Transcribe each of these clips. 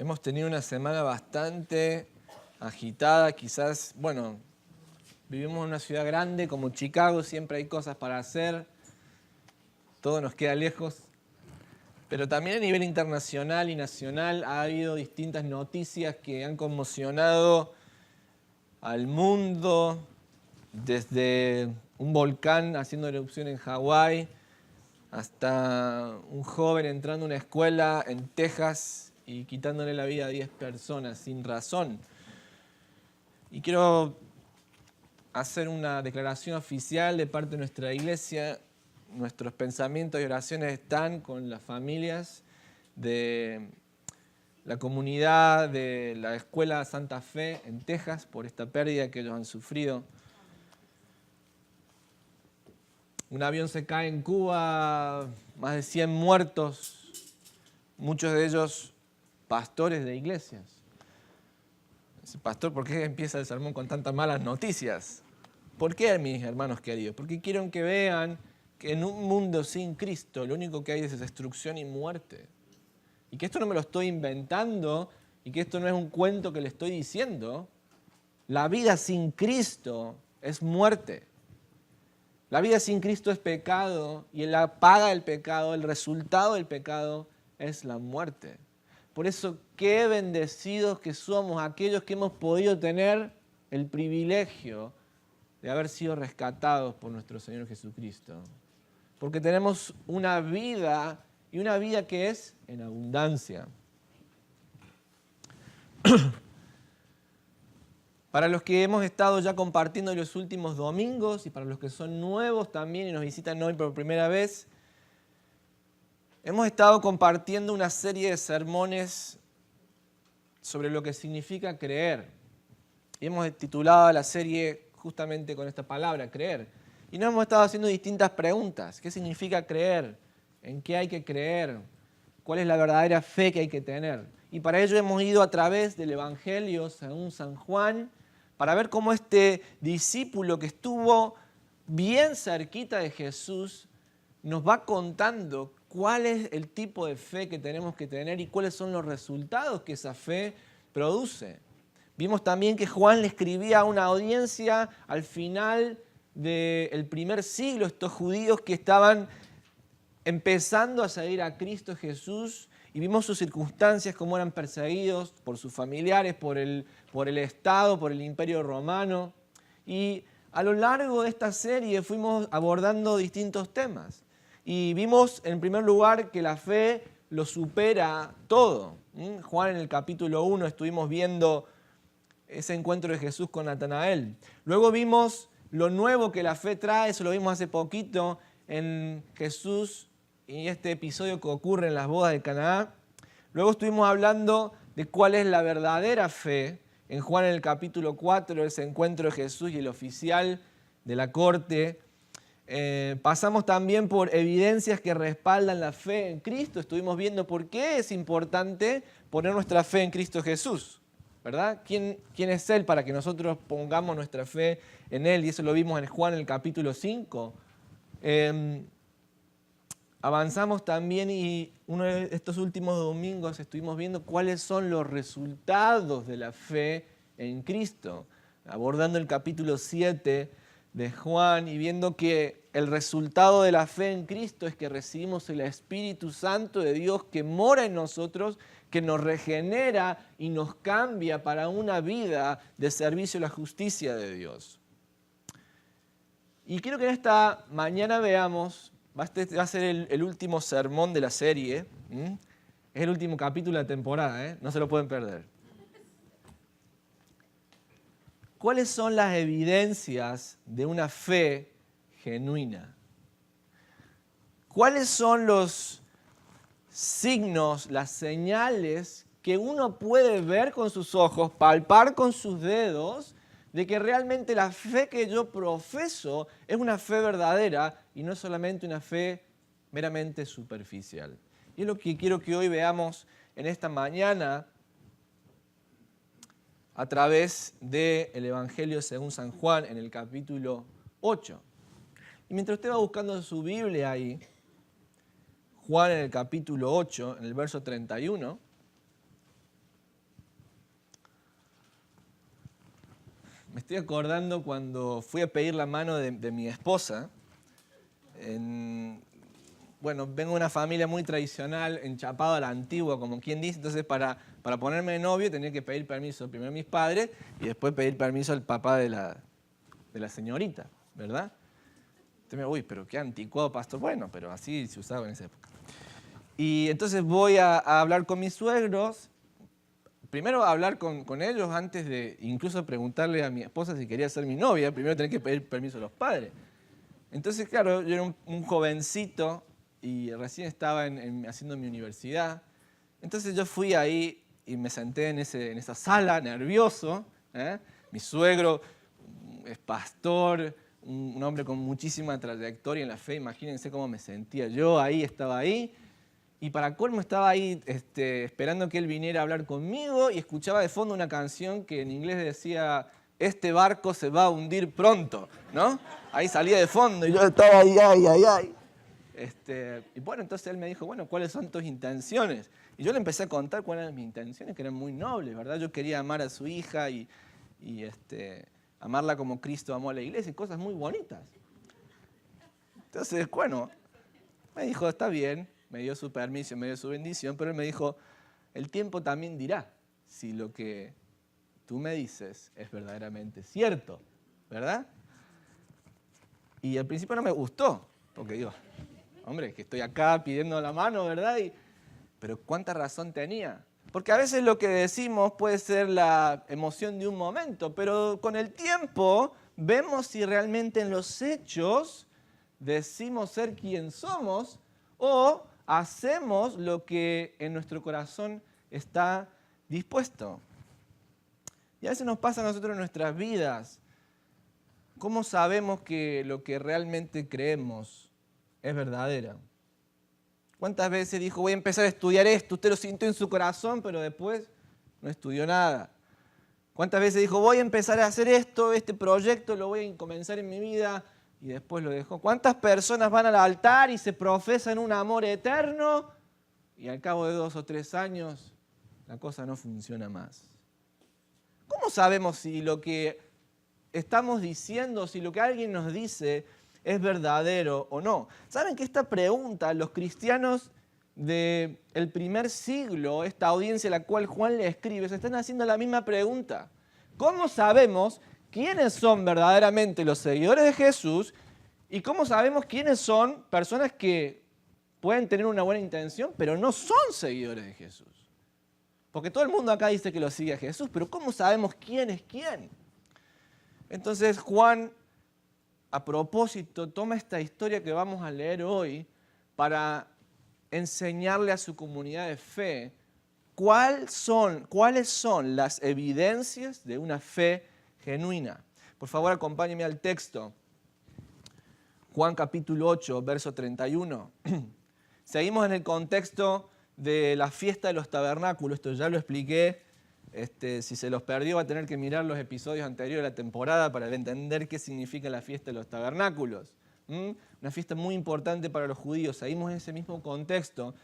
Hemos tenido una semana bastante agitada, quizás, vivimos en una ciudad grande como Chicago, siempre hay cosas para hacer, todo nos queda lejos, pero también a nivel internacional y nacional ha habido distintas noticias que han conmocionado al mundo, desde un volcán haciendo erupción en Hawái, hasta un joven entrando a una escuela en Texas y quitándole la vida a 10 personas sin razón. Y quiero hacer una declaración oficial de parte de nuestra iglesia. Nuestros pensamientos y oraciones están con las familias de la comunidad de la Escuela Santa Fe en Texas por esta pérdida que ellos han sufrido. Un avión se cae en Cuba, más de 100 muertos, muchos de ellos pastores de iglesias. Pastor, ¿por qué empieza el sermón con tantas malas noticias? ¿Por qué, mis hermanos queridos? Porque quiero que vean que en un mundo sin Cristo lo único que hay es destrucción y muerte. Y que esto no me lo estoy inventando y que esto no es un cuento que le estoy diciendo. La vida sin Cristo es muerte. La vida sin Cristo es pecado y la paga del pecado, el resultado del pecado es la muerte. Por eso, qué bendecidos que somos aquellos que hemos podido tener el privilegio de haber sido rescatados por nuestro Señor Jesucristo. Porque tenemos una vida, y una vida que es en abundancia. Para los que hemos estado ya compartiendo los últimos domingos, y para los que son nuevos también y nos visitan hoy por primera vez, hemos estado compartiendo una serie de sermones sobre lo que significa creer. Y hemos titulado la serie justamente con esta palabra, creer. Y nos hemos estado haciendo distintas preguntas. ¿Qué significa creer? ¿En qué hay que creer? ¿Cuál es la verdadera fe que hay que tener? Y para ello hemos ido a través del Evangelio según San Juan, para ver cómo este discípulo que estuvo bien cerquita de Jesús nos va contando cuál es el tipo de fe que tenemos que tener y cuáles son los resultados que esa fe produce. Vimos también que Juan le escribía a una audiencia al final del primer siglo, estos judíos que estaban empezando a seguir a Cristo Jesús, y vimos sus circunstancias, cómo eran perseguidos por sus familiares, por el Estado, por el Imperio Romano. Y a lo largo de esta serie fuimos abordando distintos temas. Y vimos, en primer lugar, que la fe lo supera todo. Juan, en el capítulo 1, estuvimos viendo ese encuentro de Jesús con Natanael. Luego vimos lo nuevo que la fe trae, eso lo vimos hace poquito en Jesús y este episodio que ocurre en las bodas de Caná. Luego estuvimos hablando de cuál es la verdadera fe. En Juan, en el capítulo 4, ese encuentro de Jesús y el oficial de la corte. Pasamos también por evidencias que respaldan la fe en Cristo. Estuvimos viendo por qué es importante poner nuestra fe en Cristo Jesús, ¿verdad? ¿Quién es Él para que nosotros pongamos nuestra fe en Él? Y eso lo vimos en Juan, en el capítulo 5. Avanzamos también y uno de estos últimos domingos estuvimos viendo cuáles son los resultados de la fe en Cristo, abordando el capítulo 7 de Juan y viendo que el resultado de la fe en Cristo es que recibimos el Espíritu Santo de Dios que mora en nosotros, que nos regenera y nos cambia para una vida de servicio a la justicia de Dios. Y quiero que en esta mañana veamos, va a ser el último sermón de la serie, es el último capítulo de la temporada, no se lo pueden perder. ¿Cuáles son las evidencias de una fe genuina? ¿Cuáles son los signos, las señales que uno puede ver con sus ojos, palpar con sus dedos, de que realmente la fe que yo profeso es una fe verdadera y no es solamente una fe meramente superficial? Y es lo que quiero que hoy veamos en esta mañana a través del Evangelio según San Juan en el capítulo 8. Y mientras usted va buscando su Biblia ahí, Juan en el capítulo 8, en el verso 31, Me estoy acordando cuando fui a pedir la mano de mi esposa. Bueno, vengo de una familia muy tradicional, enchapado a la antigua, como quien dice. Entonces, para ponerme de novio tenía que pedir permiso primero a mis padres y después pedir permiso al papá de la señorita, ¿verdad? Entonces, uy, pero qué anticuado, pastor. Bueno, pero así se usaba en esa época. Y entonces voy a hablar con mis suegros. Primero hablar con ellos antes de incluso preguntarle a mi esposa si quería ser mi novia. Primero tenía que pedir permiso a los padres. Entonces, claro, yo era un jovencito y recién estaba haciendo mi universidad. Entonces yo fui ahí y me senté en esa sala, nervioso. Mi suegro es pastor, un hombre con muchísima trayectoria en la fe. Imagínense cómo me sentía yo ahí, estaba ahí. Y para colmo estaba ahí esperando que él viniera a hablar conmigo y escuchaba de fondo una canción que en inglés decía: este barco se va a hundir pronto, ¿no? Ahí salía de fondo y yo estaba ahí, ay. Y bueno, entonces él me dijo, bueno, ¿cuáles son tus intenciones? Y yo le empecé a contar cuáles eran mis intenciones, que eran muy nobles, ¿verdad? Yo quería amar a su hija y amarla como Cristo amó a la iglesia y cosas muy bonitas. Entonces, bueno, me dijo, está bien. Me dio su permiso, me dio su bendición, pero él me dijo, el tiempo también dirá si lo que tú me dices es verdaderamente cierto, ¿verdad? Y al principio no me gustó, porque digo, hombre, que estoy acá pidiendo la mano, ¿verdad? Pero ¿cuánta razón tenía? Porque a veces lo que decimos puede ser la emoción de un momento, pero con el tiempo vemos si realmente en los hechos decimos ser quien somos o hacemos lo que en nuestro corazón está dispuesto. Y a veces nos pasa a nosotros en nuestras vidas. ¿Cómo sabemos que lo que realmente creemos es verdadero? ¿Cuántas veces dijo, voy a empezar a estudiar esto? Usted lo sintió en su corazón, pero después no estudió nada. ¿Cuántas veces dijo, voy a empezar a hacer esto, este proyecto lo voy a comenzar en mi vida? Y después lo dejó. ¿Cuántas personas van al altar y se profesan un amor eterno y al cabo de 2 o 3 años la cosa no funciona más? ¿Cómo sabemos si lo que estamos diciendo, si lo que alguien nos dice es verdadero o no? ¿Saben que esta pregunta los cristianos del primer siglo, esta audiencia a la cual Juan le escribe, se están haciendo la misma pregunta? ¿Cómo sabemos quiénes son verdaderamente los seguidores de Jesús y cómo sabemos quiénes son personas que pueden tener una buena intención, pero no son seguidores de Jesús? Porque todo el mundo acá dice que lo sigue a Jesús, pero ¿cómo sabemos quién es quién? Entonces Juan, a propósito, toma esta historia que vamos a leer hoy para enseñarle a su comunidad de fe cuáles son las evidencias de una fe genuina. Por favor, acompáñenme al texto. Juan capítulo 8, verso 31. Seguimos en el contexto de la fiesta de los tabernáculos. Esto ya lo expliqué. Si se los perdió va a tener que mirar los episodios anteriores de la temporada para entender qué significa la fiesta de los tabernáculos. Una fiesta muy importante para los judíos. Seguimos en ese mismo contexto.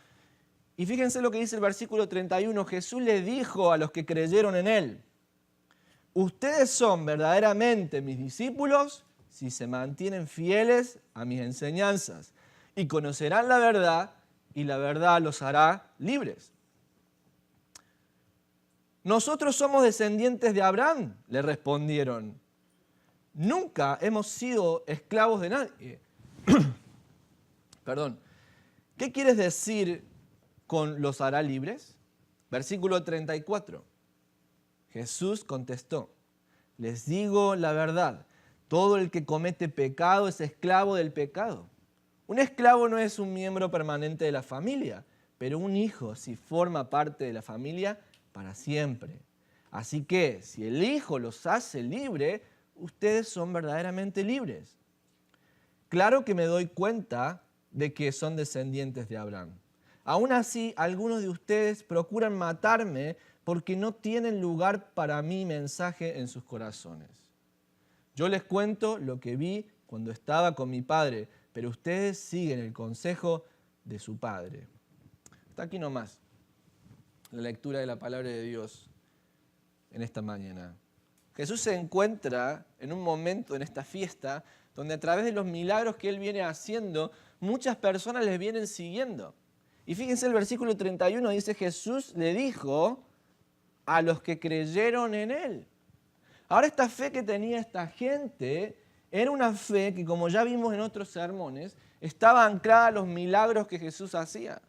Y fíjense lo que dice el versículo 31. Jesús le dijo a los que creyeron en él: ustedes son verdaderamente mis discípulos si se mantienen fieles a mis enseñanzas y conocerán la verdad y la verdad los hará libres. Nosotros somos descendientes de Abraham, le respondieron. Nunca hemos sido esclavos de nadie. Perdón. ¿Qué quieres decir con los hará libres? Versículo 34. Jesús contestó: les digo la verdad, todo el que comete pecado es esclavo del pecado. Un esclavo no es un miembro permanente de la familia, pero un hijo sí forma parte de la familia para siempre. Así que, si el Hijo los hace libres, ustedes son verdaderamente libres. Claro que me doy cuenta de que son descendientes de Abraham. Aún así, algunos de ustedes procuran matarme porque no tienen lugar para mi mensaje en sus corazones. Yo les cuento lo que vi cuando estaba con mi padre, pero ustedes siguen el consejo de su padre. Hasta aquí nomás la lectura de la palabra de Dios en esta mañana. Jesús se encuentra en un momento en esta fiesta donde a través de los milagros que Él viene haciendo, muchas personas les vienen siguiendo. Y fíjense el versículo 31, dice: Jesús le dijo a los que creyeron en Él. Ahora, esta fe que tenía esta gente era una fe que, como ya vimos en otros sermones, estaba anclada a los milagros que Jesús hacía.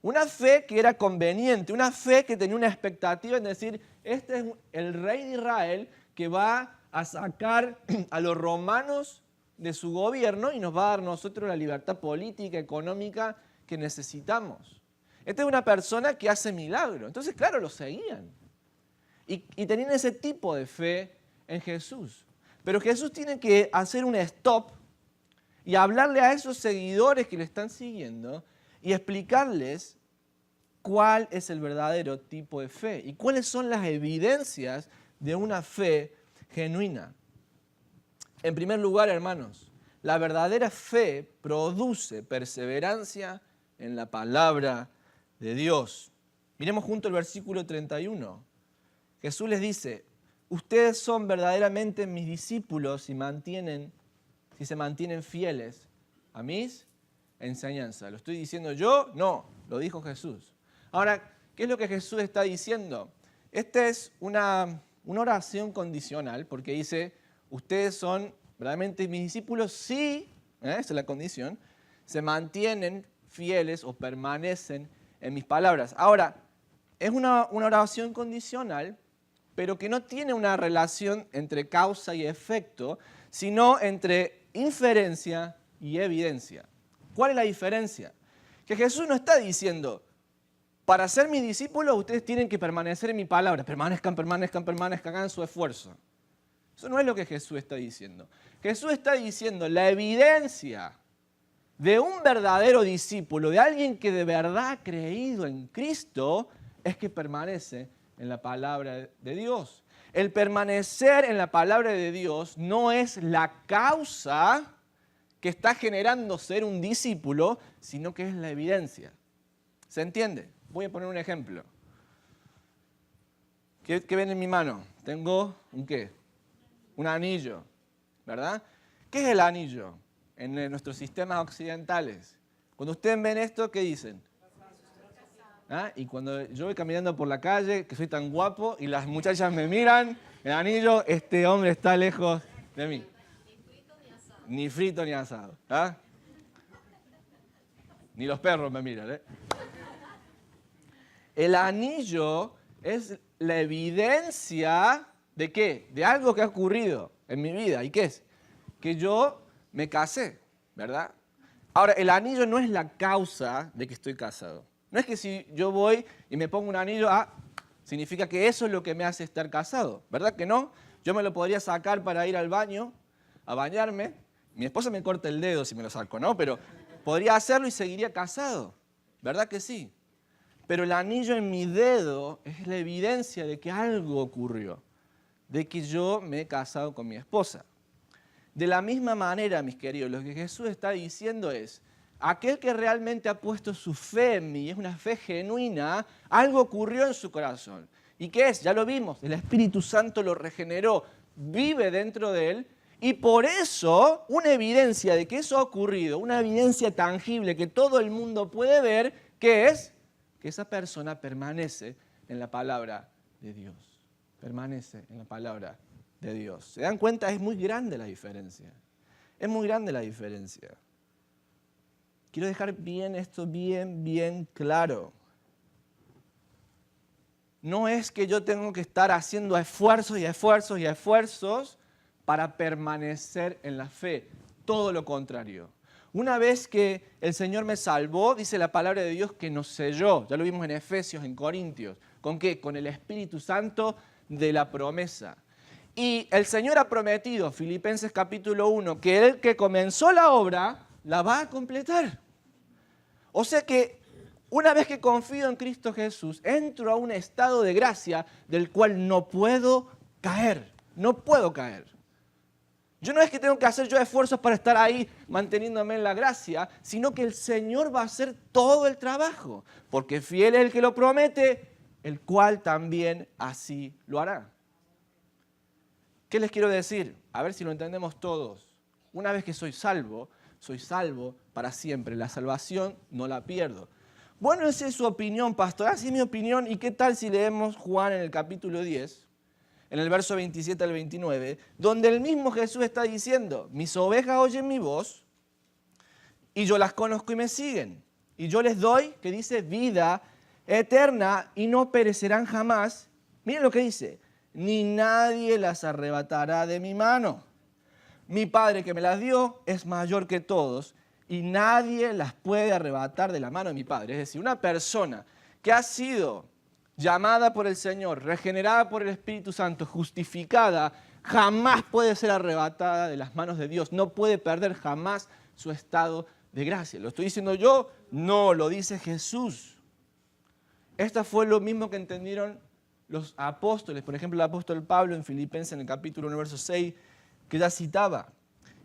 Una fe que era conveniente, una fe que tenía una expectativa en decir: este es el rey de Israel que va a sacar a los romanos de su gobierno y nos va a dar a nosotros la libertad política, económica que necesitamos. Esta es una persona que hace milagros. Entonces, claro, lo seguían. Y tenían ese tipo de fe en Jesús. Pero Jesús tiene que hacer un stop y hablarle a esos seguidores que le están siguiendo y explicarles cuál es el verdadero tipo de fe y cuáles son las evidencias de una fe genuina. En primer lugar, hermanos, la verdadera fe produce perseverancia en la palabra de Dios. Miremos junto el versículo 31. Jesús les dice: ustedes son verdaderamente mis discípulos si se mantienen fieles a mis enseñanzas. ¿Lo estoy diciendo yo? No, lo dijo Jesús. Ahora, ¿qué es lo que Jesús está diciendo? Esta es una oración condicional, porque dice: ustedes son verdaderamente mis discípulos si, esa es la condición, se mantienen fieles o permanecen en mis palabras. Ahora, es una oración condicional, pero que no tiene una relación entre causa y efecto, sino entre inferencia y evidencia. ¿Cuál es la diferencia? Que Jesús no está diciendo: para ser mis discípulos ustedes tienen que permanecer en mi palabra, permanezcan, hagan su esfuerzo. Eso no es lo que Jesús está diciendo. Jesús está diciendo: la evidencia de un verdadero discípulo, de alguien que de verdad ha creído en Cristo, es que permanece en la palabra de Dios. El permanecer en la palabra de Dios no es la causa que está generando ser un discípulo, sino que es la evidencia. ¿Se entiende? Voy a poner un ejemplo. ¿Qué ven en mi mano? Tengo un ¿qué? Un anillo, ¿verdad? ¿Qué es el anillo en nuestros sistemas occidentales? Cuando ustedes ven esto, ¿qué dicen? ¿Ah? Y cuando yo voy caminando por la calle, que soy tan guapo, y las muchachas me miran, el anillo, este hombre está lejos de mí. Ni frito ni asado. ¿Ah? Ni los perros me miran. El anillo es la evidencia ¿de qué? De algo que ha ocurrido en mi vida. ¿Y qué es? Que yo me casé, ¿verdad? Ahora, el anillo no es la causa de que estoy casado. No es que si yo voy y me pongo un anillo, significa que eso es lo que me hace estar casado, ¿verdad que no? Yo me lo podría sacar para ir al baño, a bañarme. Mi esposa me corta el dedo si me lo saco, ¿no? Pero podría hacerlo y seguiría casado, ¿verdad que sí? Pero el anillo en mi dedo es la evidencia de que algo ocurrió, de que yo me he casado con mi esposa. De la misma manera, mis queridos, lo que Jesús está diciendo es: aquel que realmente ha puesto su fe en mí, es una fe genuina, algo ocurrió en su corazón. ¿Y qué es? Ya lo vimos, el Espíritu Santo lo regeneró, vive dentro de él, y por eso una evidencia de que eso ha ocurrido, una evidencia tangible que todo el mundo puede ver, ¿qué es? Que esa persona permanece en la palabra de Dios. Permanece en la palabra de Dios. ¿Se dan cuenta? Es muy grande la diferencia. Es muy grande la diferencia. Quiero dejar esto bien claro. No es que yo tengo que estar haciendo esfuerzos para permanecer en la fe. Todo lo contrario. Una vez que el Señor me salvó, dice la palabra de Dios que nos selló. Ya lo vimos en Efesios, en Corintios. ¿Con qué? Con el Espíritu Santo de la promesa. Y el Señor ha prometido, Filipenses capítulo 1, que el que comenzó la obra, la va a completar. O sea que una vez que confío en Cristo Jesús, entro a un estado de gracia del cual no puedo caer. No puedo caer. Yo no es que tengo que hacer yo esfuerzos para estar ahí manteniéndome en la gracia, sino que el Señor va a hacer todo el trabajo, porque fiel es el que lo promete, el cual también así lo hará. ¿Qué les quiero decir? A ver si lo entendemos todos. Una vez que soy salvo para siempre. La salvación no la pierdo. Bueno, esa es su opinión, pastor. Así es mi opinión. ¿Y qué tal si leemos Juan en el capítulo 10, en el verso 27 al 29, donde el mismo Jesús está diciendo, mis ovejas oyen mi voz y yo las conozco y me siguen. Y yo les doy, que dice, vida eterna y no perecerán jamás. Miren lo que dice, ni nadie las arrebatará de mi mano. Mi Padre que me las dio es mayor que todos y nadie las puede arrebatar de la mano de mi Padre. Es decir, una persona que ha sido llamada por el Señor, regenerada por el Espíritu Santo, justificada, jamás puede ser arrebatada de las manos de Dios. No puede perder jamás su estado de gracia. ¿Lo estoy diciendo yo? No, lo dice Jesús. Esto fue lo mismo que entendieron los apóstoles. Por ejemplo, el apóstol Pablo en Filipenses, en el capítulo 1, verso 6, que ya citaba.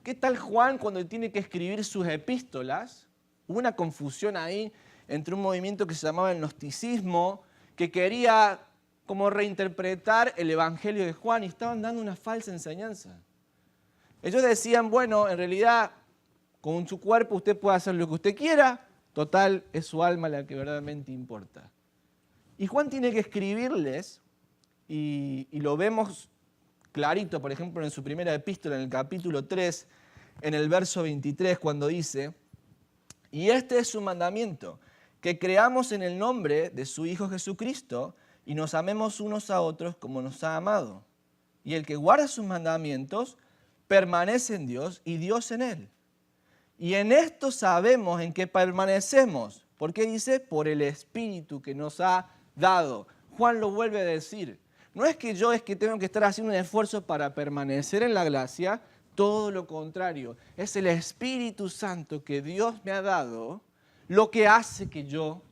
¿Qué tal Juan cuando tiene que escribir sus epístolas? Hubo una confusión ahí entre un movimiento que se llamaba el gnosticismo, que quería como reinterpretar el evangelio de Juan y estaban dando una falsa enseñanza. Ellos decían, bueno, en realidad con su cuerpo usted puede hacer lo que usted quiera, total es su alma la que verdaderamente importa. Y Juan tiene que escribirles, y lo vemos clarito, por ejemplo, en su primera epístola, en el capítulo 3, en el verso 23, cuando dice, y este es su mandamiento, que creamos en el nombre de su Hijo Jesucristo y nos amemos unos a otros como nos ha amado. Y el que guarda sus mandamientos permanece en Dios y Dios en él. Y en esto sabemos en que permanecemos. ¿Por qué dice? Por el Espíritu que nos ha dado. Juan lo vuelve a decir. No es que tengo que estar haciendo un esfuerzo para permanecer en la gracia, todo lo contrario. Es el Espíritu Santo que Dios me ha dado lo que hace que yo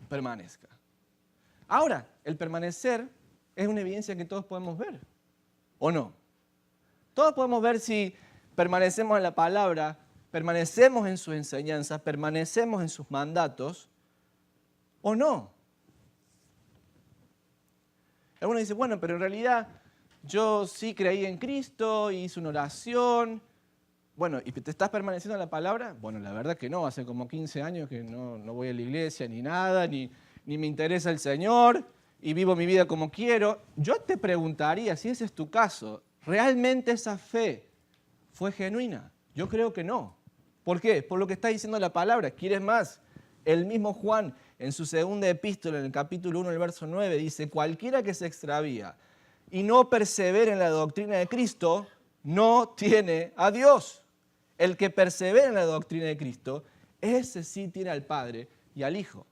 permanezca. Ahora, el permanecer es una evidencia que todos podemos ver, ¿o no? Todos podemos ver si permanecemos en la palabra, permanecemos en sus enseñanzas, permanecemos en sus mandatos, ¿o no? Algunos dicen, bueno, pero en realidad yo sí creí en Cristo, hice una oración. Bueno, ¿y te estás permaneciendo en la palabra? Bueno, la verdad que no, hace como 15 años que no voy a la iglesia ni nada, ni me interesa el Señor y vivo mi vida como quiero. Yo te preguntaría, si ese es tu caso, ¿realmente esa fe fue genuina? Yo creo que no. ¿Por qué? Por lo que está diciendo la palabra. ¿Quieres más? El mismo Juan, en su segunda epístola, en el capítulo 1, el verso 9, dice, cualquiera que se extravía y no persevera en la doctrina de Cristo, no tiene a Dios. El que persevera en la doctrina de Cristo, ese sí tiene al Padre y al Hijo.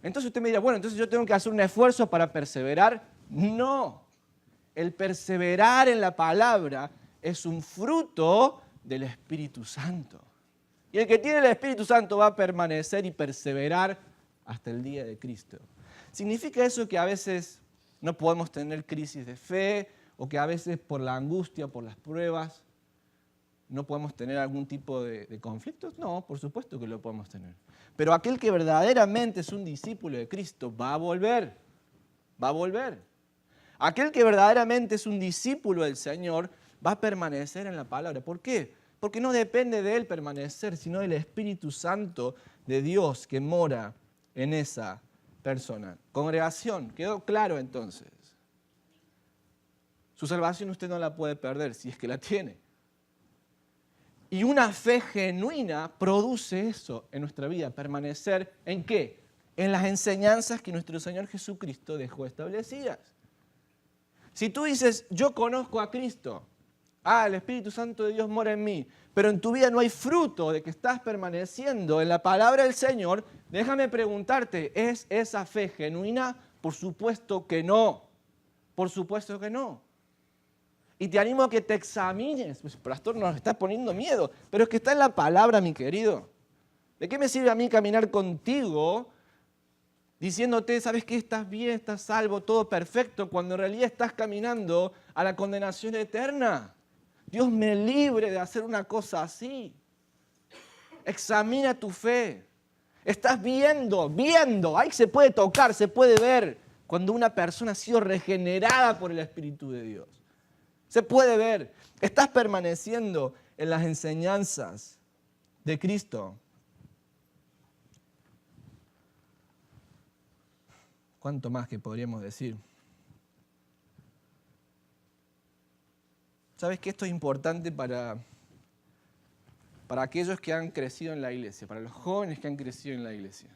Entonces usted me dirá, bueno, entonces yo tengo que hacer un esfuerzo para perseverar. No. El perseverar en la palabra es un fruto del Espíritu Santo. Y el que tiene el Espíritu Santo va a permanecer y perseverar hasta el día de Cristo. ¿Significa eso que a veces no podemos tener crisis de fe o que a veces por la angustia, por las pruebas, no podemos tener algún tipo de conflictos? No, por supuesto que lo podemos tener. Pero aquel que verdaderamente es un discípulo de Cristo va a volver. Va a volver. Aquel que verdaderamente es un discípulo del Señor va a permanecer en la palabra. ¿Por qué? Porque no depende de él permanecer, sino del Espíritu Santo de Dios que mora en esa persona. Congregación, ¿quedó claro entonces? Su salvación usted no la puede perder si es que la tiene. Y una fe genuina produce eso en nuestra vida. Permanecer ¿en qué? En las enseñanzas que nuestro Señor Jesucristo dejó establecidas. Si tú dices, yo conozco a Cristo, el Espíritu Santo de Dios mora en mí, pero en tu vida no hay fruto de que estás permaneciendo en la palabra del Señor, déjame preguntarte, ¿es esa fe genuina? Por supuesto que no. Por supuesto que no. Y te animo a que te examines. Pues, pastor, nos está poniendo miedo. Pero es que está en la palabra, mi querido. ¿De qué me sirve a mí caminar contigo diciéndote, sabes qué, estás bien, estás salvo, todo perfecto, cuando en realidad estás caminando a la condenación eterna? Dios me libre de hacer una cosa así. Examina tu fe. Estás viendo. Ahí se puede tocar, se puede ver cuando una persona ha sido regenerada por el Espíritu de Dios. Se puede ver. Estás permaneciendo en las enseñanzas de Cristo. ¿Cuánto más que podríamos decir? ¿Sabes que esto es importante para aquellos que han crecido en la iglesia, para los jóvenes que han crecido en la iglesia?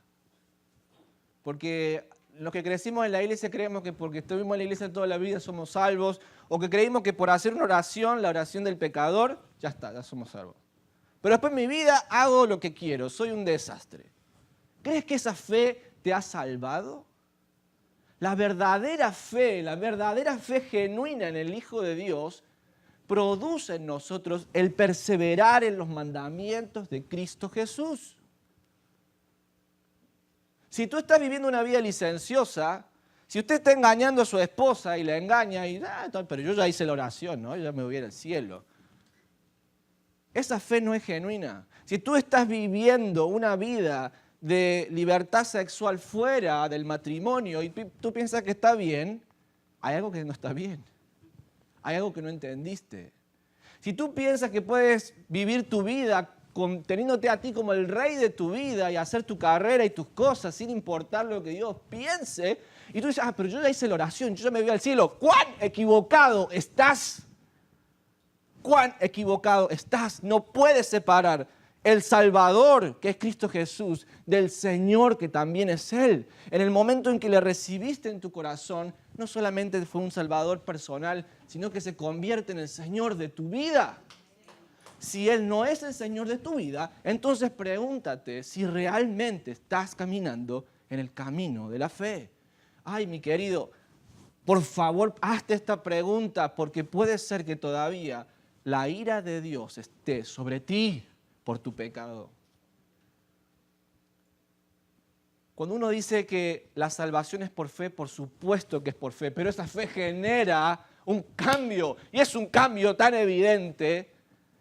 Porque los que crecimos en la iglesia creemos que porque estuvimos en la iglesia toda la vida somos salvos, o que creímos que por hacer una oración, la oración del pecador, ya está, ya somos salvos. Pero después en mi vida hago lo que quiero, soy un desastre. ¿Crees que esa fe te ha salvado? La verdadera fe genuina en el Hijo de Dios, produce en nosotros el perseverar en los mandamientos de Cristo Jesús. Si tú estás viviendo una vida licenciosa, si usted está engañando a su esposa y la engaña y, pero yo ya hice la oración, ¿no? Yo ya me voy al cielo. Esa fe no es genuina. Si tú estás viviendo una vida de libertad sexual fuera del matrimonio y tú piensas que está bien, hay algo que no está bien. Hay algo que no entendiste. Si tú piensas que puedes vivir tu vida teniéndote a ti como el rey de tu vida y hacer tu carrera y tus cosas sin importar lo que Dios piense, y tú dices, pero yo ya hice la oración, yo ya me voy al cielo. ¡Cuán equivocado estás! ¡Cuán equivocado estás! No puedes separar el Salvador, que es Cristo Jesús, del Señor, que también es Él. En el momento en que le recibiste en tu corazón, no solamente fue un Salvador personal, sino que se convierte en el Señor de tu vida. Si Él no es el Señor de tu vida, entonces pregúntate si realmente estás caminando en el camino de la fe. Ay, mi querido, por favor, hazte esta pregunta, porque puede ser que todavía la ira de Dios esté sobre ti por tu pecado. Cuando uno dice que la salvación es por fe, por supuesto que es por fe, pero esa fe genera un cambio, y es un cambio tan evidente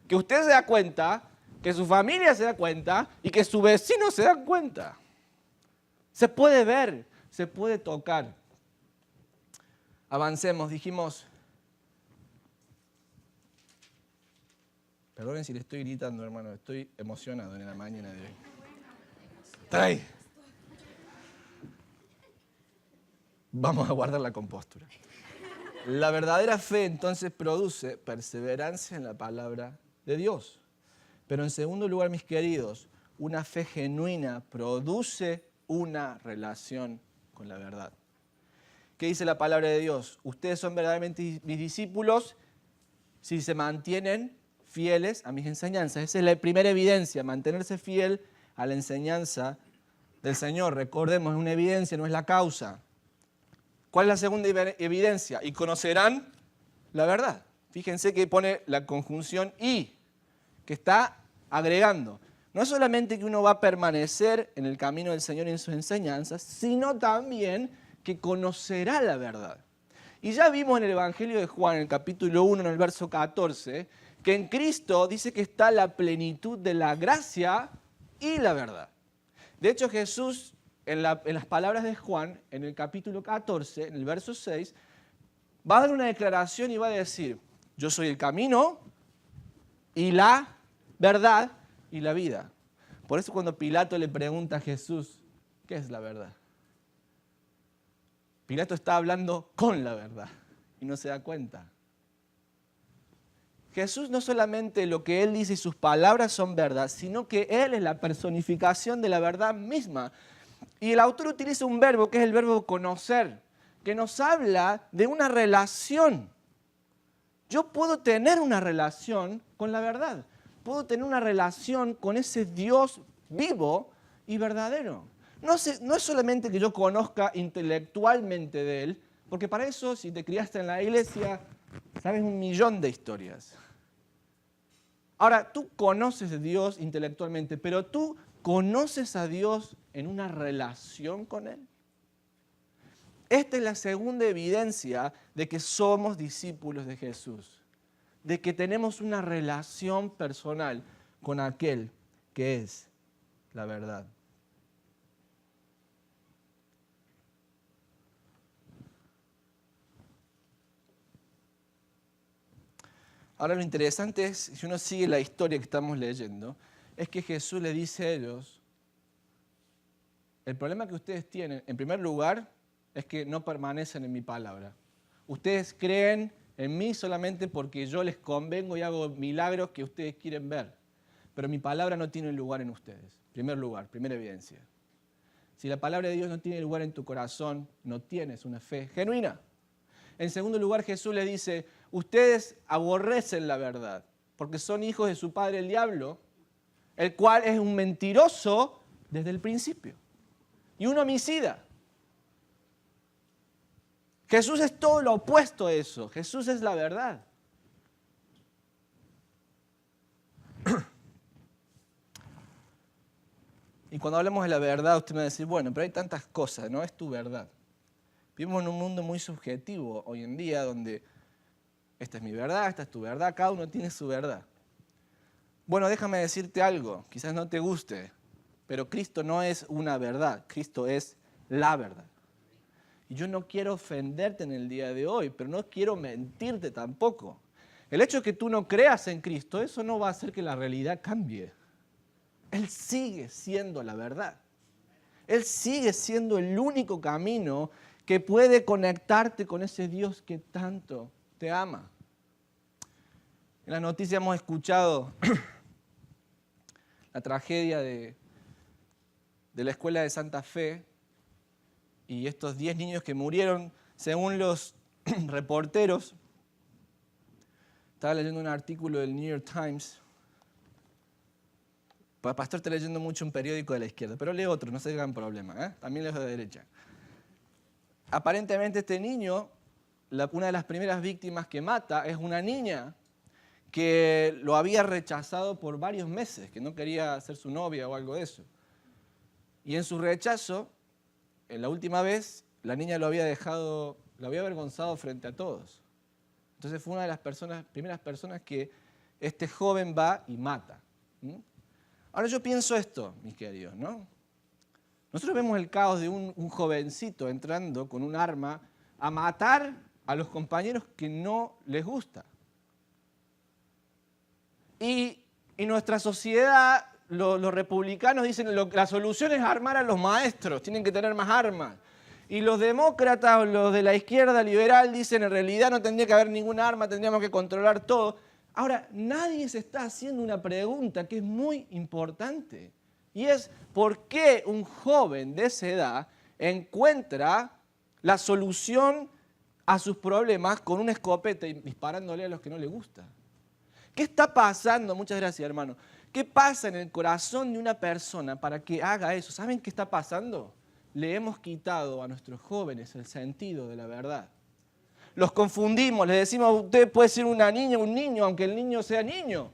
que usted se da cuenta, que su familia se da cuenta y que su vecino se da cuenta. Se puede ver, se puede tocar. Avancemos, dijimos. Perdonen si le estoy gritando, hermano, estoy emocionado en la mañana de hoy. Trae. Vamos a guardar la compostura. La verdadera fe entonces produce perseverancia en la palabra de Dios. Pero en segundo lugar, mis queridos, una fe genuina produce una relación con la verdad. ¿Qué dice la palabra de Dios? Ustedes son verdaderamente mis discípulos si se mantienen fieles a mis enseñanzas. Esa es la primera evidencia, mantenerse fiel a la enseñanza del Señor. Recordemos, es una evidencia, no es la causa. ¿Cuál es la segunda evidencia? Y conocerán la verdad. Fíjense que pone la conjunción y, que está agregando. No solamente que uno va a permanecer en el camino del Señor y en sus enseñanzas, sino también que conocerá la verdad. Y ya vimos en el Evangelio de Juan, en el capítulo 1, en el verso 14, que en Cristo dice que está la plenitud de la gracia y la verdad. De hecho, Jesús, en las palabras de Juan, en el capítulo 14, en el verso 6, va a dar una declaración y va a decir, yo soy el camino y la verdad y la vida. Por eso cuando Pilato le pregunta a Jesús, ¿qué es la verdad? Pilato está hablando con la verdad y no se da cuenta. Jesús no solamente lo que Él dice y sus palabras son verdad, sino que Él es la personificación de la verdad misma. Y el autor utiliza un verbo que es el verbo conocer, que nos habla de una relación. Yo puedo tener una relación con la verdad. Puedo tener una relación con ese Dios vivo y verdadero. No es solamente que yo conozca intelectualmente de Él, porque para eso, si te criaste en la iglesia, sabes un millón de historias. Ahora, tú conoces a Dios intelectualmente, pero tú conoces a Dios en una relación con Él. Esta es la segunda evidencia de que somos discípulos de Jesús, de que tenemos una relación personal con aquel que es la verdad. Ahora lo interesante es, si uno sigue la historia que estamos leyendo, es que Jesús le dice a ellos, el problema que ustedes tienen, en primer lugar, es que no permanecen en mi palabra. Ustedes creen en mí solamente porque yo les convengo y hago milagros que ustedes quieren ver. Pero mi palabra no tiene lugar en ustedes. Primer lugar, primera evidencia. Si la palabra de Dios no tiene lugar en tu corazón, no tienes una fe genuina. En segundo lugar, Jesús les dice, ustedes aborrecen la verdad, porque son hijos de su padre el diablo, el cual es un mentiroso desde el principio y un homicida. Jesús es todo lo opuesto a eso. Jesús es la verdad. Y cuando hablamos de la verdad, usted me va a decir, bueno, pero hay tantas cosas, ¿no? Es tu verdad. Vivimos en un mundo muy subjetivo hoy en día, donde esta es mi verdad, esta es tu verdad, cada uno tiene su verdad. Bueno, déjame decirte algo, quizás no te guste, pero Cristo no es una verdad, Cristo es la verdad. Y yo no quiero ofenderte en el día de hoy, pero no quiero mentirte tampoco. El hecho de que tú no creas en Cristo, eso no va a hacer que la realidad cambie. Él sigue siendo la verdad. Él sigue siendo el único camino que puede conectarte con ese Dios que tanto te ama. En las noticias hemos escuchado la tragedia de la escuela de Santa Fe y estos 10 niños que murieron, según los reporteros. Estaba leyendo un artículo del New York Times. El pastor está leyendo mucho un periódico de la izquierda, pero lee otro, no se hagan problema, ¿eh? También leo de la derecha. Aparentemente este niño, una de las primeras víctimas que mata es una niña que lo había rechazado por varios meses, que no quería ser su novia o algo de eso. Y en su rechazo, en la última vez, la niña lo había avergonzado frente a todos. Entonces fue una de las primeras personas que este joven va y mata. Ahora yo pienso esto, mis queridos, ¿no? Nosotros vemos el caos de un jovencito entrando con un arma a matar a los compañeros que no les gusta. Y nuestra sociedad, los republicanos dicen que la solución es armar a los maestros, tienen que tener más armas. Y los demócratas, los de la izquierda liberal, dicen en realidad no tendría que haber ningún arma, tendríamos que controlar todo. Ahora, nadie se está haciendo una pregunta que es muy importante. Y es, ¿por qué un joven de esa edad encuentra la solución a sus problemas con una escopeta y disparándole a los que no le gusta? ¿Qué está pasando? Muchas gracias, hermano. ¿Qué pasa en el corazón de una persona para que haga eso? ¿Saben qué está pasando? Le hemos quitado a nuestros jóvenes el sentido de la verdad. Los confundimos, les decimos, usted puede ser una niña o un niño, aunque el niño sea niño.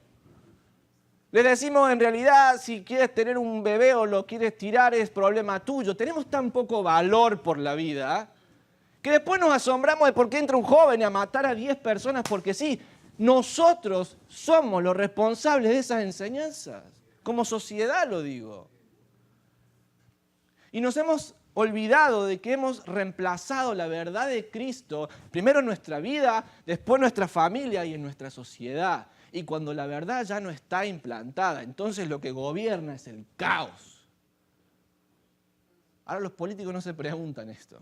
Les decimos, en realidad, si quieres tener un bebé o lo quieres tirar, es problema tuyo. Tenemos tan poco valor por la vida, que después nos asombramos de por qué entra un joven a matar a 10 personas, porque sí, nosotros somos los responsables de esas enseñanzas. Como sociedad lo digo. Y nos hemos olvidado de que hemos reemplazado la verdad de Cristo, primero en nuestra vida, después en nuestra familia y en nuestra sociedad. Y cuando la verdad ya no está implantada, entonces lo que gobierna es el caos. Ahora los políticos no se preguntan esto.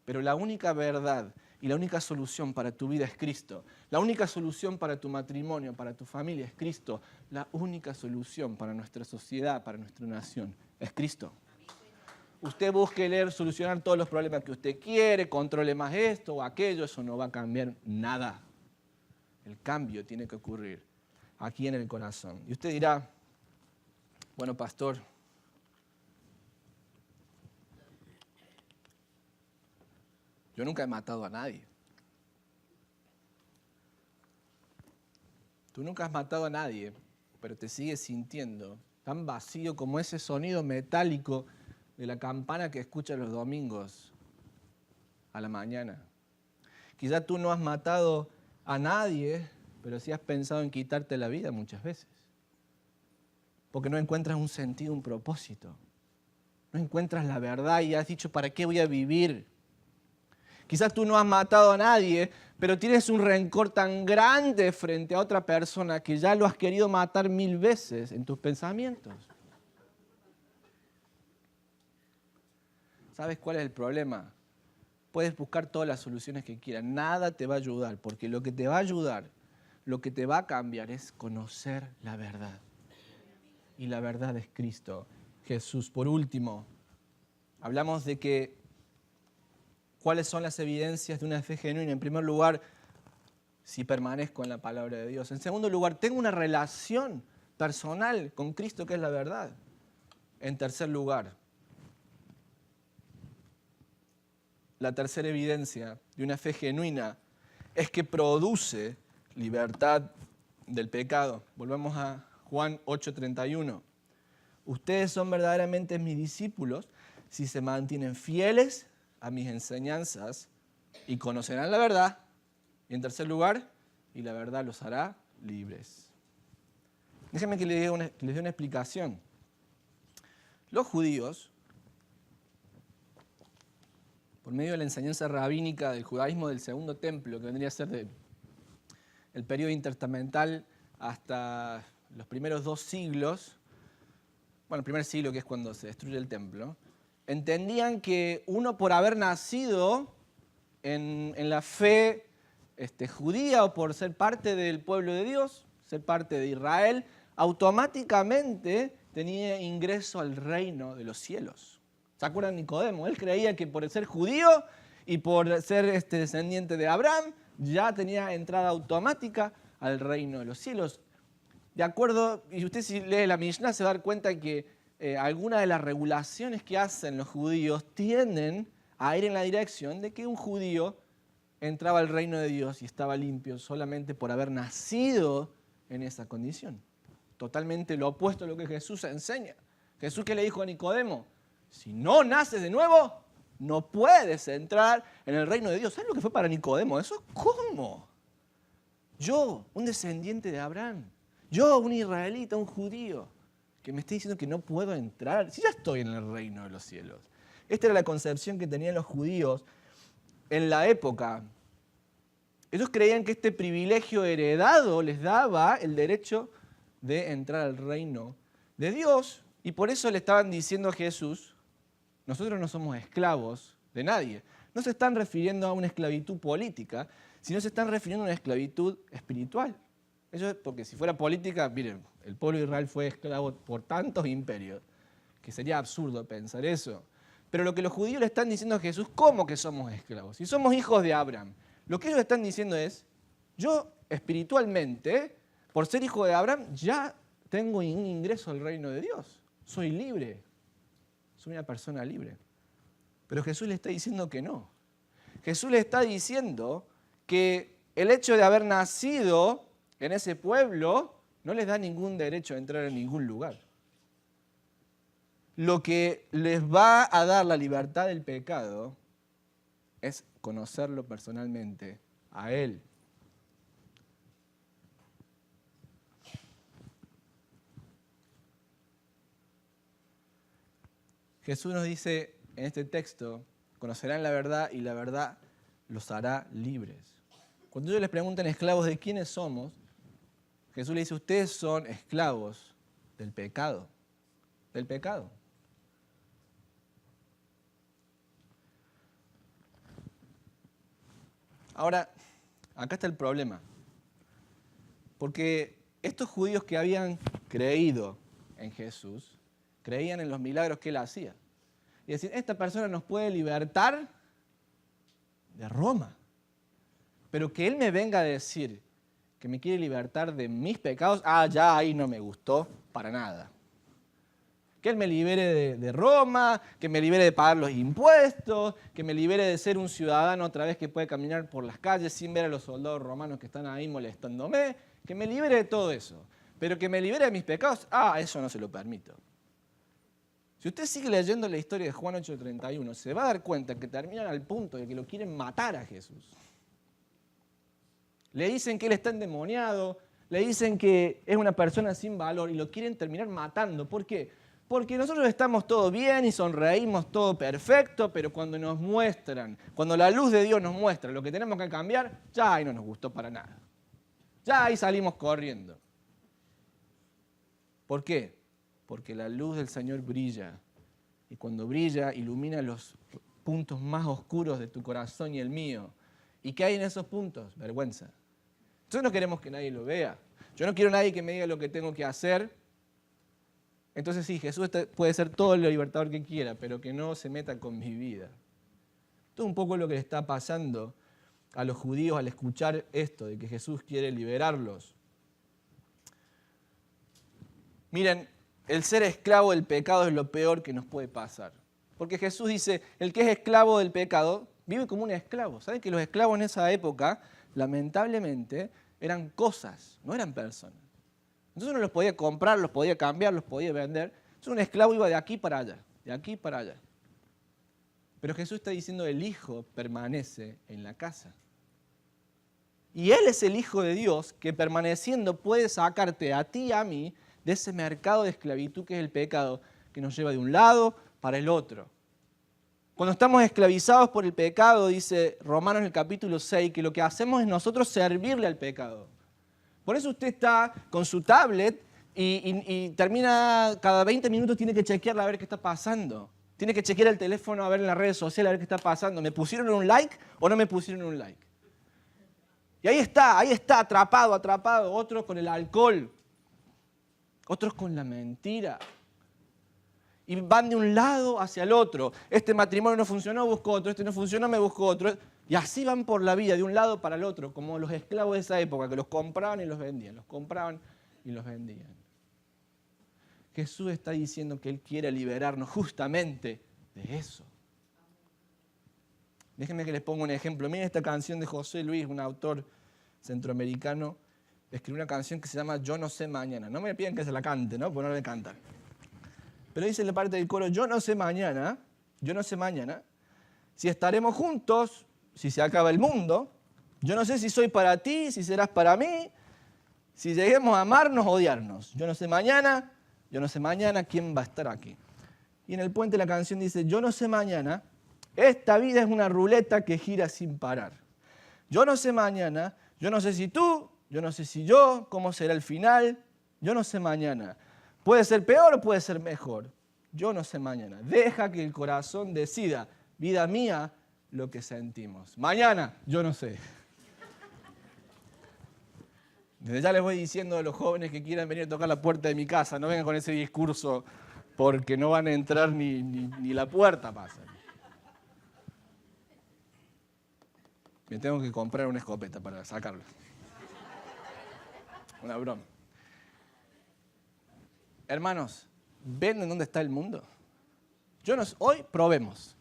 Pero la única verdad y la única solución para tu vida es Cristo. La única solución para tu matrimonio, para tu familia es Cristo. La única solución para nuestra sociedad, para nuestra nación es Cristo. Usted busque solucionar todos los problemas que usted quiere, controle más esto o aquello, eso no va a cambiar nada. El cambio tiene que ocurrir aquí en el corazón. Y usted dirá, bueno, pastor, yo nunca he matado a nadie. Tú nunca has matado a nadie, pero te sigues sintiendo tan vacío como ese sonido metálico de la campana que escuchas los domingos a la mañana. Quizá tú no has matado a nadie, pero sí has pensado en quitarte la vida muchas veces. Porque no encuentras un sentido, un propósito. No encuentras la verdad y has dicho, ¿para qué voy a vivir? Quizás tú no has matado a nadie, pero tienes un rencor tan grande frente a otra persona que ya lo has querido matar 1000 veces en tus pensamientos. ¿Sabes cuál es el problema? Puedes buscar todas las soluciones que quieras, nada te va a ayudar, porque lo que te va a ayudar, lo que te va a cambiar es conocer la verdad. Y la verdad es Cristo, Jesús. Por último, hablamos de que cuáles son las evidencias de una fe genuina. En primer lugar, si permanezco en la palabra de Dios. En segundo lugar, tengo una relación personal con Cristo, que es la verdad. En tercer lugar, la tercera evidencia de una fe genuina es que produce libertad del pecado. Volvemos a Juan 8:31. Ustedes son verdaderamente mis discípulos si se mantienen fieles a mis enseñanzas y conocerán la verdad. Y en tercer lugar, y la verdad los hará libres. Déjenme que les dé una explicación. Los judíos, por medio de la enseñanza rabínica del judaísmo del Segundo Templo, que vendría a ser el periodo intertestamental hasta los primeros 2 siglos, bueno, el primer siglo que es cuando se destruye el templo, entendían que uno por haber nacido en la fe judía o por ser parte del pueblo de Dios, ser parte de Israel, automáticamente tenía ingreso al reino de los cielos. ¿Se acuerdan de Nicodemo? Él creía que por ser judío y por ser descendiente de Abraham, ya tenía entrada automática al reino de los cielos. De acuerdo, y usted si lee la Mishnah se va a dar cuenta que algunas de las regulaciones que hacen los judíos tienden a ir en la dirección de que un judío entraba al reino de Dios y estaba limpio solamente por haber nacido en esa condición. Totalmente lo opuesto a lo que Jesús enseña. Jesús, ¿qué le dijo a Nicodemo? Si no naces de nuevo, no puedes entrar en el reino de Dios. ¿Sabes lo que fue para Nicodemo eso? ¿Cómo? Yo, un descendiente de Abraham, yo, un israelita, un judío, que me está diciendo que no puedo entrar, si ya estoy en el reino de los cielos. Esta era la concepción que tenían los judíos en la época. Ellos creían que este privilegio heredado les daba el derecho de entrar al reino de Dios, y por eso le estaban diciendo a Jesús, nosotros no somos esclavos de nadie. No se están refiriendo a una esclavitud política, sino se están refiriendo a una esclavitud espiritual. Ellos, porque si fuera política, miren, el pueblo de Israel fue esclavo por tantos imperios, que sería absurdo pensar eso. Pero lo que los judíos le están diciendo a Jesús, ¿cómo que somos esclavos? Si somos hijos de Abraham. Lo que ellos están diciendo es, yo espiritualmente, por ser hijo de Abraham, ya tengo un ingreso al reino de Dios. Soy libre. Soy una persona libre. Pero Jesús le está diciendo que no. Jesús le está diciendo que el hecho de haber nacido en ese pueblo no les da ningún derecho a entrar en ningún lugar. Lo que les va a dar la libertad del pecado es conocerlo personalmente a Él. Jesús nos dice en este texto, conocerán la verdad y la verdad los hará libres. Cuando ellos les preguntan esclavos de quiénes somos, Jesús le dice, ustedes son esclavos del pecado. Del pecado. Ahora, acá está el problema. Porque estos judíos que habían creído en Jesús, creían en los milagros que Él hacía. Y decir, esta persona nos puede libertar de Roma. Pero que Él me venga a decir que me quiere libertar de mis pecados, ya ahí no me gustó para nada. Que Él me libere de Roma, que me libere de pagar los impuestos, que me libere de ser un ciudadano otra vez que puede caminar por las calles sin ver a los soldados romanos que están ahí molestándome, que me libere de todo eso. Pero que me libere de mis pecados, eso no se lo permito. Si usted sigue leyendo la historia de Juan 8:31, se va a dar cuenta que terminan al punto de que lo quieren matar a Jesús. Le dicen que Él está endemoniado, le dicen que es una persona sin valor y lo quieren terminar matando. ¿Por qué? Porque nosotros estamos todo bien y sonreímos todo perfecto, pero cuando nos muestran, cuando la luz de Dios nos muestra lo que tenemos que cambiar, ya ahí no nos gustó para nada. Ya ahí salimos corriendo. ¿Por qué? Porque la luz del Señor brilla. Y cuando brilla, ilumina los puntos más oscuros de tu corazón y el mío. ¿Y qué hay en esos puntos? Vergüenza. Nosotros no queremos que nadie lo vea. Yo no quiero a nadie que me diga lo que tengo que hacer. Entonces sí, Jesús puede ser todo el libertador que quiera, pero que no se meta con mi vida. Esto es un poco lo que le está pasando a los judíos al escuchar esto, de que Jesús quiere liberarlos. Miren, el ser esclavo del pecado es lo peor que nos puede pasar. Porque Jesús dice, el que es esclavo del pecado vive como un esclavo. ¿Saben que los esclavos en esa época, lamentablemente, eran cosas, no eran personas? Entonces uno los podía comprar, los podía cambiar, los podía vender. Entonces un esclavo iba de aquí para allá, de aquí para allá. Pero Jesús está diciendo, el Hijo permanece en la casa. Y Él es el Hijo de Dios que permaneciendo puede sacarte a ti y a mí de ese mercado de esclavitud que es el pecado, que nos lleva de un lado para el otro. Cuando estamos esclavizados por el pecado, dice Romanos en el capítulo 6, que lo que hacemos es nosotros servirle al pecado. Por eso usted está con su tablet y termina, cada 20 minutos tiene que chequearla a ver qué está pasando. Tiene que chequear el teléfono a ver en las redes sociales a ver qué está pasando. ¿Me pusieron un like o no me pusieron un like? Y ahí está, atrapado. Otros con el alcohol, otros con la mentira. Y van de un lado hacia el otro. Este matrimonio no funcionó, busco otro. Este no funcionó, me busco otro. Y así van por la vida, de un lado para el otro, como los esclavos de esa época, que los compraban y los vendían, los compraban y los vendían. Jesús está diciendo que Él quiere liberarnos justamente de eso. Déjenme que les ponga un ejemplo. Miren esta canción de José Luis, un autor centroamericano. Escribió una canción que se llama Yo no sé mañana. No me piden que se la cante, ¿no? Porque no le cantan. Pero dice en la parte del coro, yo no sé mañana, si estaremos juntos, si se acaba el mundo. Yo no sé si soy para ti, si serás para mí, si lleguemos a amarnos o odiarnos. Yo no sé mañana quién va a estar aquí. Y en el puente la canción dice, yo no sé mañana, esta vida es una ruleta que gira sin parar. Yo no sé mañana, yo no sé si tú, yo no sé si yo, cómo será el final, yo no sé mañana. Puede ser peor o puede ser mejor. Yo no sé mañana. Deja que el corazón decida, vida mía, lo que sentimos. Mañana, yo no sé. Desde ya les voy diciendo a los jóvenes que quieran venir a tocar la puerta de mi casa, no vengan con ese discurso porque no van a entrar ni la puerta pasan. Me tengo que comprar una escopeta para sacarlo. Una broma. Hermanos, ¿ven en dónde está el mundo? Hoy probemos.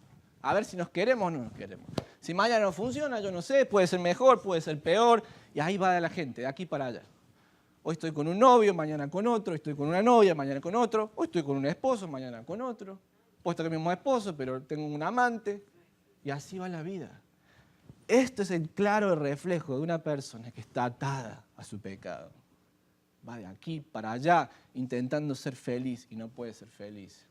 A ver si nos queremos o no nos queremos. Si mañana no funciona, yo no sé, puede ser mejor, puede ser peor. Y ahí va la gente, de aquí para allá. Hoy estoy con un novio, mañana con otro. Hoy estoy con una novia, mañana con otro. Hoy estoy con un esposo, mañana con otro. Hoy estoy con el mismo esposo, pero tengo un amante. Y así va la vida. Esto es el claro reflejo de una persona que está atada a su pecado. Va de aquí para allá intentando ser feliz y no puede ser feliz.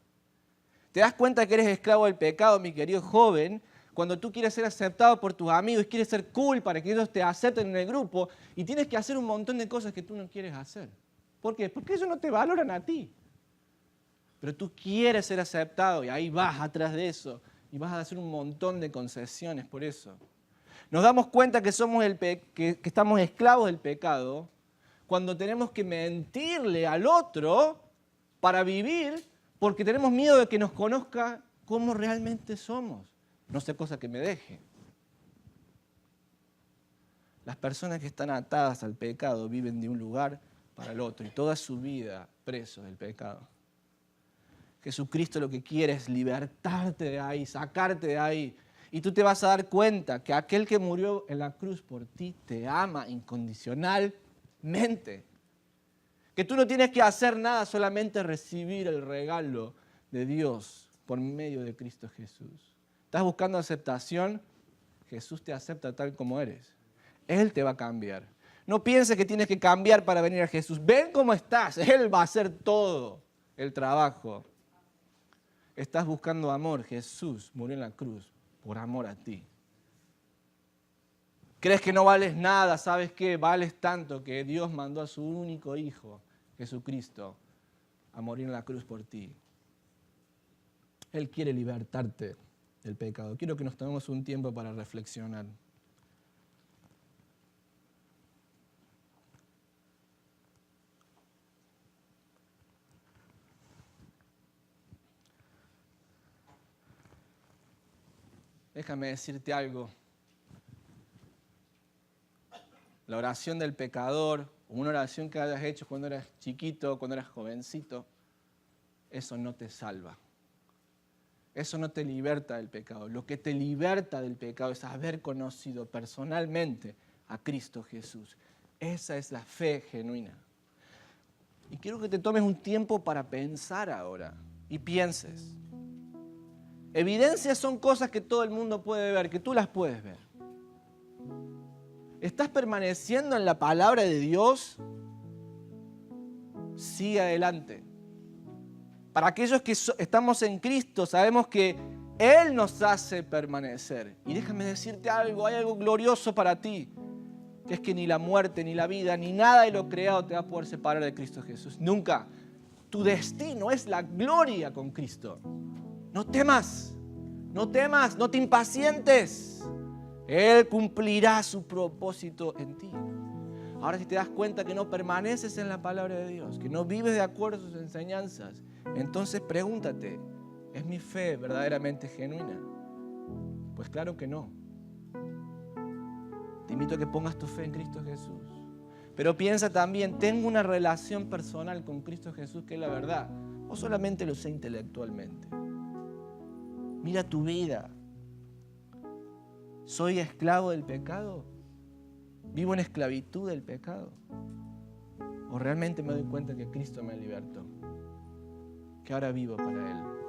¿Te das cuenta que eres esclavo del pecado, mi querido joven? Cuando tú quieres ser aceptado por tus amigos, quieres ser cool para que ellos te acepten en el grupo y tienes que hacer un montón de cosas que tú no quieres hacer. ¿Por qué? Porque ellos no te valoran a ti. Pero tú quieres ser aceptado y ahí vas atrás de eso y vas a hacer un montón de concesiones por eso. Nos damos cuenta que que estamos esclavos del pecado cuando tenemos que mentirle al otro para vivir porque tenemos miedo de que nos conozca cómo realmente somos. No sé cosa que me deje. Las personas que están atadas al pecado viven de un lugar para el otro y toda su vida presos del pecado. Jesucristo lo que quiere es libertarte de ahí, sacarte de ahí. Y tú te vas a dar cuenta que aquel que murió en la cruz por ti te ama incondicionalmente. Que tú no tienes que hacer nada, solamente recibir el regalo de Dios por medio de Cristo Jesús. ¿Estás buscando aceptación? Jesús te acepta tal como eres. Él te va a cambiar. No pienses que tienes que cambiar para venir a Jesús. Ven cómo estás. Él va a hacer todo el trabajo. estás buscando amor. Jesús murió en la cruz por amor a ti. ¿Crees que no vales nada? ¿Sabes qué? Vales tanto que Dios mandó a su único Hijo, Jesucristo, a morir en la cruz por ti. Él quiere libertarte del pecado. Quiero que nos tomemos un tiempo para reflexionar. Déjame decirte algo. La oración del pecador, una oración que hayas hecho cuando eras chiquito, cuando eras jovencito, eso no te salva. Eso no te liberta del pecado. Lo que te liberta del pecado es haber conocido personalmente a Cristo Jesús. Esa es la fe genuina. Y quiero que te tomes un tiempo para pensar ahora y pienses. Evidencias son cosas que todo el mundo puede ver, que tú las puedes ver. ¿Estás permaneciendo en la palabra de Dios? Sigue adelante. Para aquellos que estamos en Cristo, sabemos que Él nos hace permanecer. Y déjame decirte algo, hay algo glorioso para ti, que es que ni la muerte, ni la vida, ni nada de lo creado te va a poder separar de Cristo Jesús. Nunca. Tu destino es la gloria con Cristo. No temas, no temas, no te impacientes. Él cumplirá su propósito en ti. Ahora, si te das cuenta que no permaneces en la palabra de Dios, que no vives de acuerdo a sus enseñanzas, entonces pregúntate, ¿es mi fe verdaderamente genuina? Pues claro que no. Te invito a que pongas tu fe en Cristo Jesús. Pero piensa también, ¿tengo una relación personal con Cristo Jesús que es la verdad? ¿O solamente lo sé intelectualmente? Mira tu vida. ¿Soy esclavo del pecado? ¿Vivo en esclavitud del pecado? ¿O realmente me doy cuenta que Cristo me libertó? Que ahora vivo para Él.